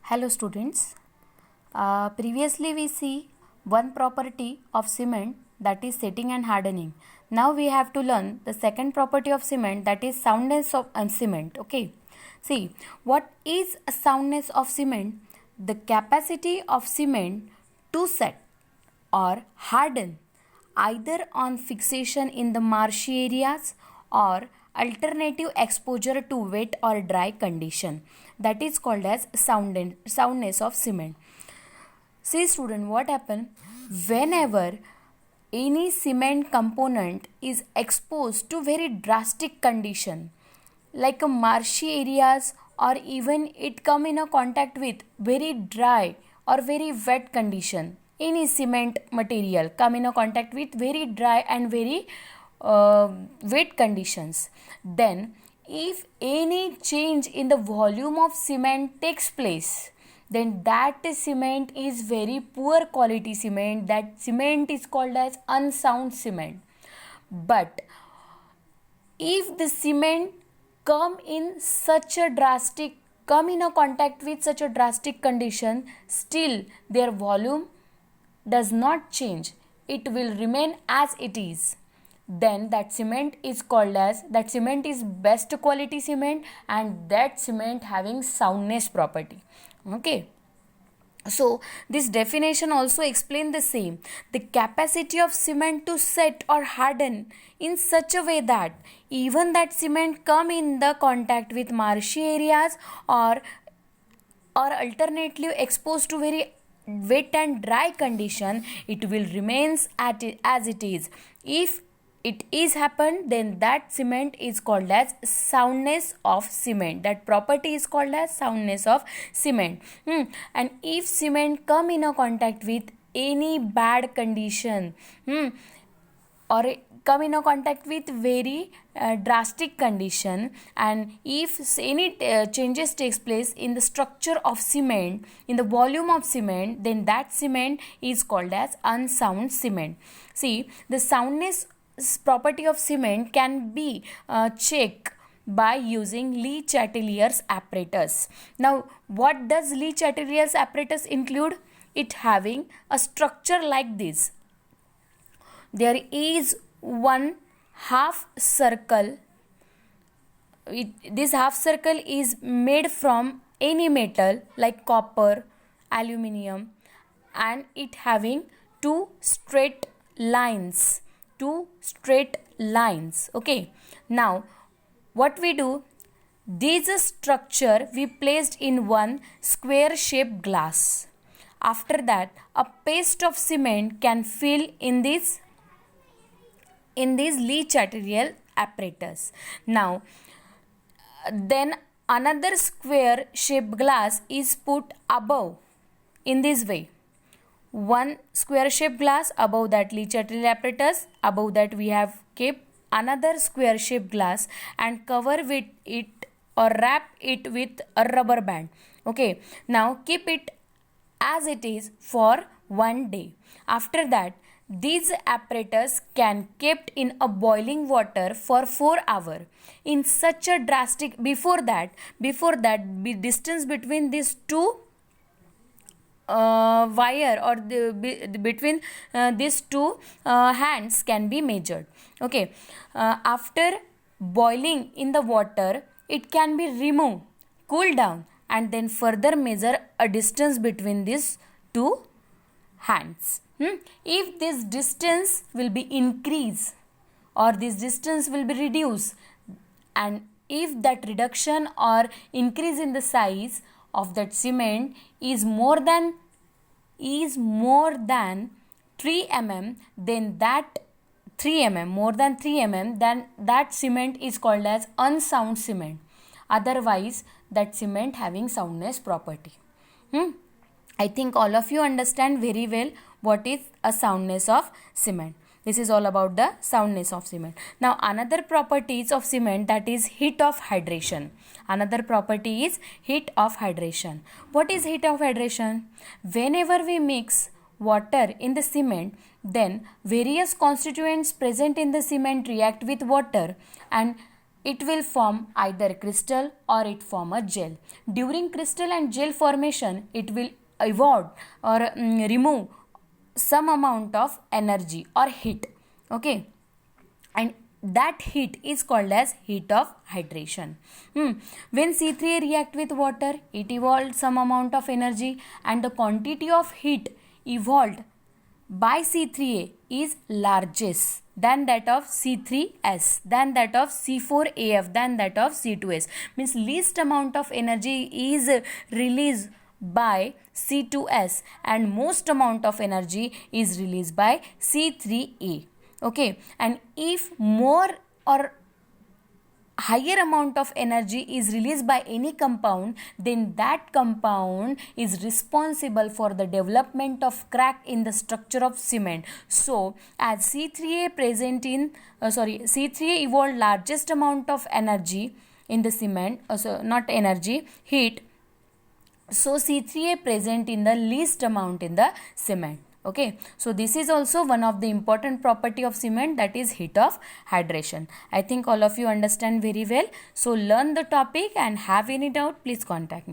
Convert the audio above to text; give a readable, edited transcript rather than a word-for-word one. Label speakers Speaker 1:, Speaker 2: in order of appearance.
Speaker 1: Hello students. Previously we see one property of cement, that is setting and hardening. Now we have to learn the second property of cement, that is soundness of cement. Okay. See, what is a soundness of cement? The capacity of cement to set or harden either on fixation in the marshy areas or alternative exposure to wet or dry condition, that is called as soundness of cement. See student, what happen whenever any cement component is exposed to very drastic condition like a marshy areas, or even it come in a contact with very dry or very wet condition. Any cement material come in a contact with very dry and very wet conditions, then if any change in the volume of cement takes place, then that cement is very poor quality cement. That cement is called as unsound cement. But if the cement come in a contact with such a drastic condition, still their volume does not change, it will remain as it is, then that cement is best quality cement, and that cement having soundness property. Okay, so this definition also explains the same, the capacity of cement to set or harden in such a way that even that cement come in the contact with marshy areas or alternately exposed to very wet and dry condition, it will remains as it is. If it is happened, then that cement is called as soundness of cement. That property is called as soundness of cement. And if cement come in a contact with any bad condition, or come in a contact with very drastic condition, and if any changes takes place in the structure of cement, in the volume of cement, then that cement is called as unsound cement. See, the soundness property of cement can be checked by using Le Chatelier's apparatus. Now, what does Le Chatelier's apparatus include? It having a structure like this. There is one half circle. This half circle is made from any metal like copper, aluminium, and it having two straight lines. Okay, now what we do, this structure we placed in one square shaped glass. After that, a paste of cement can fill in this Le Chatelier apparatus. Now then another square shaped glass is put above in this way. One square shaped glass, above that Le Chatelier apparatus, above that we have kept another square shaped glass and cover with it or wrap it with a rubber band. Okay, now keep it as it is for 1 day. After that, these apparatus can kept in a boiling water for 4 hours. In such a drastic, before that distance between these two wire or between these two hands can be measured. Okay, after boiling in the water, it can be removed, cool down, and then further measure a distance between these two hands. If this distance will be increased or this distance will be reduced, and if that reduction or increase in the size of that cement is more than 3 mm, then that 3 mm, more than 3 mm, then that cement is called as unsound cement. Otherwise, that cement having soundness property. I think all of you understand very well what is a soundness of cement. This is all about the soundness of cement. Now, another properties of cement, that is heat of hydration. Another property is heat of hydration. What is heat of hydration? Whenever we mix water in the cement, then various constituents present in the cement react with water, and it will form either crystal or it form a gel. During crystal and gel formation, it will evolve or remove some amount of energy or heat. Okay, and that heat is called as heat of hydration. When C3A react with water, it evolved some amount of energy, and the quantity of heat evolved by C3A is largest than that of C3S, than that of C4AF, than that of C2S. Means least amount of energy is released by C2S and most amount of energy is released by C3A. Okay, and if more or higher amount of energy is released by any compound, then that compound is responsible for the development of crack in the structure of cement. So as C3A present in C3A evolved largest amount of energy in the cement, not energy, heat. So C3A present in the least amount in the cement. Okay, so this is also one of the important property of cement, that is heat of hydration. I think all of you understand very well. So learn the topic, and have any doubt, please contact me.